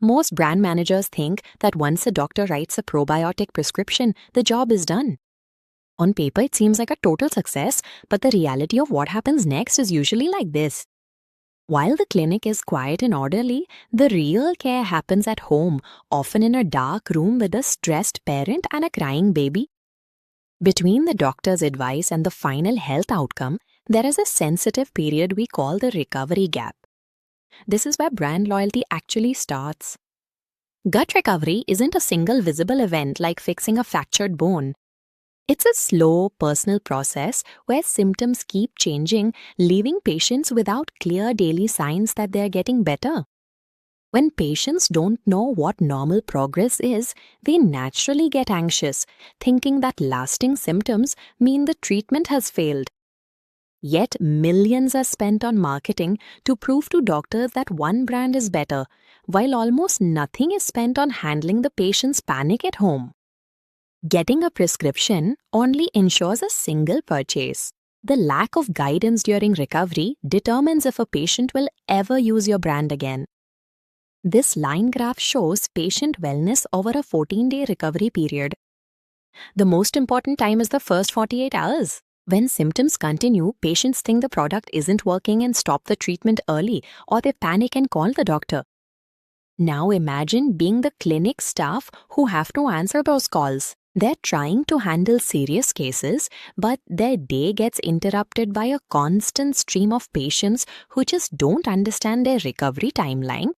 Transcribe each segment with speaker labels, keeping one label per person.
Speaker 1: Most brand managers think that once a doctor writes a probiotic prescription, the job is done. On paper, it seems like a total success, but the reality of what happens next is usually like this. While the clinic is quiet and orderly, the real care happens at home, often in a dark room with a stressed parent and a crying baby. Between the doctor's advice and the final health outcome, there is a sensitive period we call the recovery gap. This is where brand loyalty actually starts. Gut recovery isn't a single visible event like fixing a fractured bone. It's a slow, personal process where symptoms keep changing, leaving patients without clear daily signs that they're getting better. When patients don't know what normal progress is, they naturally get anxious, thinking that lasting symptoms mean the treatment has failed. Yet millions are spent on marketing to prove to doctors that one brand is better, while almost nothing is spent on handling the patient's panic at home. Getting a prescription only ensures a single purchase. The lack of guidance during recovery determines if a patient will ever use your brand again. This line graph shows patient wellness over a 14-day recovery period. The most important time is the first 48 hours. When symptoms continue, patients think the product isn't working and stop the treatment early, or they panic and call the doctor. Now imagine being the clinic staff who have to answer those calls. They're trying to handle serious cases, but their day gets interrupted by a constant stream of patients who just don't understand their recovery timeline.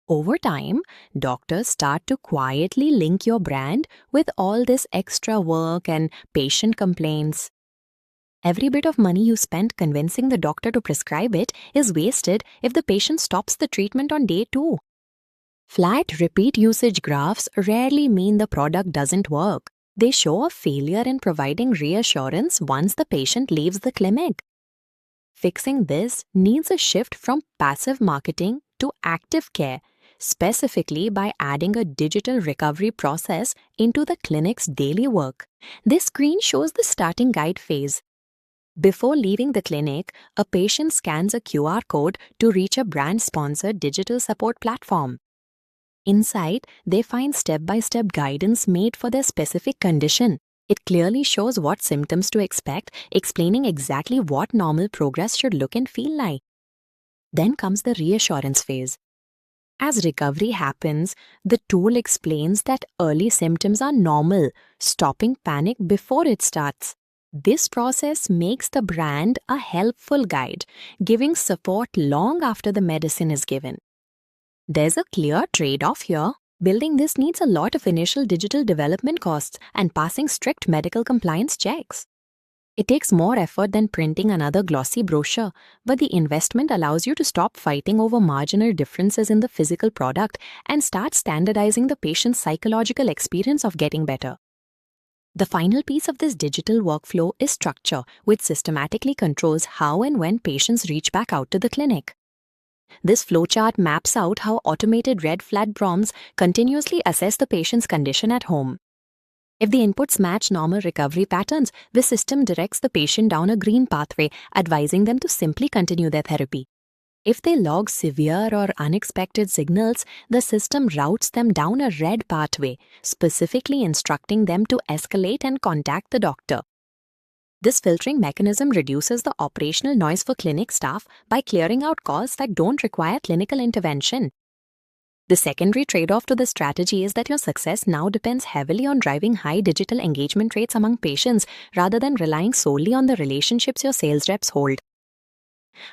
Speaker 1: Over time, doctors start to quietly link your brand with all this extra work and patient complaints. Every bit of money you spent convincing the doctor to prescribe it is wasted if the patient stops the treatment on day 2. Flat repeat usage graphs rarely mean the product doesn't work. They show a failure in providing reassurance once the patient leaves the clinic. Fixing this needs a shift from passive marketing to active care, specifically by adding a digital recovery process into the clinic's daily work. This screen shows the starting guide phase. Before leaving the clinic, a patient scans a QR code to reach a brand-sponsored digital support platform. Inside, they find step-by-step guidance made for their specific condition. It clearly shows what symptoms to expect, explaining exactly what normal progress should look and feel like. Then comes the reassurance phase. As recovery happens, the tool explains that early symptoms are normal, stopping panic before it starts. This process makes the brand a helpful guide, giving support long after the medicine is given. There's a clear trade-off here. Building this needs a lot of initial digital development costs and passing strict medical compliance checks. It takes more effort than printing another glossy brochure, but the investment allows you to stop fighting over marginal differences in the physical product and start standardizing the patient's psychological experience of getting better. The final piece of this digital workflow is structure, which systematically controls how and when patients reach back out to the clinic. This flowchart maps out how automated red flag prompts continuously assess the patient's condition at home. If the inputs match normal recovery patterns, the system directs the patient down a green pathway, advising them to simply continue their therapy. If they log severe or unexpected signals, the system routes them down a red pathway, specifically instructing them to escalate and contact the doctor. This filtering mechanism reduces the operational noise for clinic staff by clearing out calls that don't require clinical intervention. The secondary trade-off to this strategy is that your success now depends heavily on driving high digital engagement rates among patients rather than relying solely on the relationships your sales reps hold.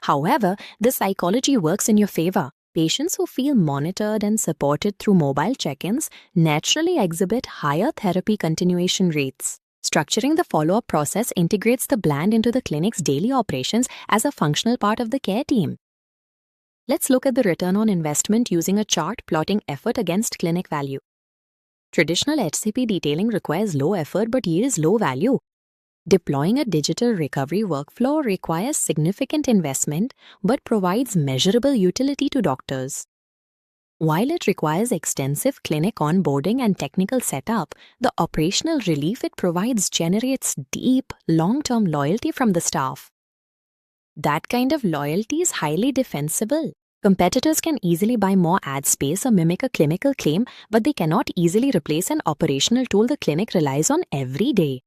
Speaker 1: However, this psychology works in your favor. Patients who feel monitored and supported through mobile check-ins naturally exhibit higher therapy continuation rates. Structuring the follow-up process integrates the brand into the clinic's daily operations as a functional part of the care team. Let's look at the return on investment using a chart plotting effort against clinic value. Traditional HCP detailing requires low effort but yields low value. Deploying a digital recovery workflow requires significant investment but provides measurable utility to doctors. While it requires extensive clinic onboarding and technical setup, the operational relief it provides generates deep, long-term loyalty from the staff. That kind of loyalty is highly defensible. Competitors can easily buy more ad space or mimic a clinical claim, but they cannot easily replace an operational tool the clinic relies on every day.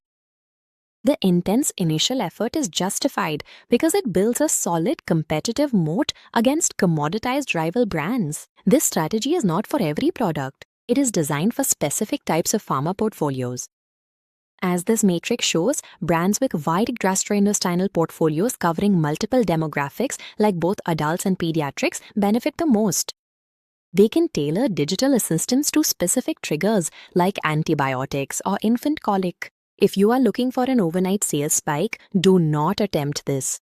Speaker 1: The intense initial effort is justified because it builds a solid competitive moat against commoditized rival brands. This strategy is not for every product. It is designed for specific types of pharma portfolios. As this matrix shows, brands with wide gastrointestinal portfolios covering multiple demographics like both adults and pediatrics benefit the most. They can tailor digital assistance to specific triggers like antibiotics or infant colic. If you are looking for an overnight sales spike, do not attempt this.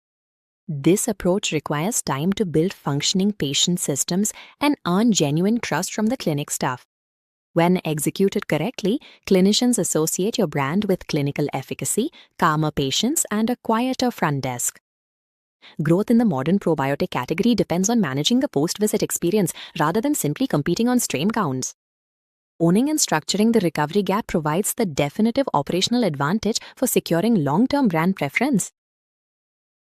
Speaker 1: This approach requires time to build functioning patient systems and earn genuine trust from the clinic staff. When executed correctly, clinicians associate your brand with clinical efficacy, calmer patients, and a quieter front desk. Growth in the modern probiotic category depends on managing the post-visit experience rather than simply competing on strain counts. Owning and structuring the recovery gap provides the definitive operational advantage for securing long-term brand preference.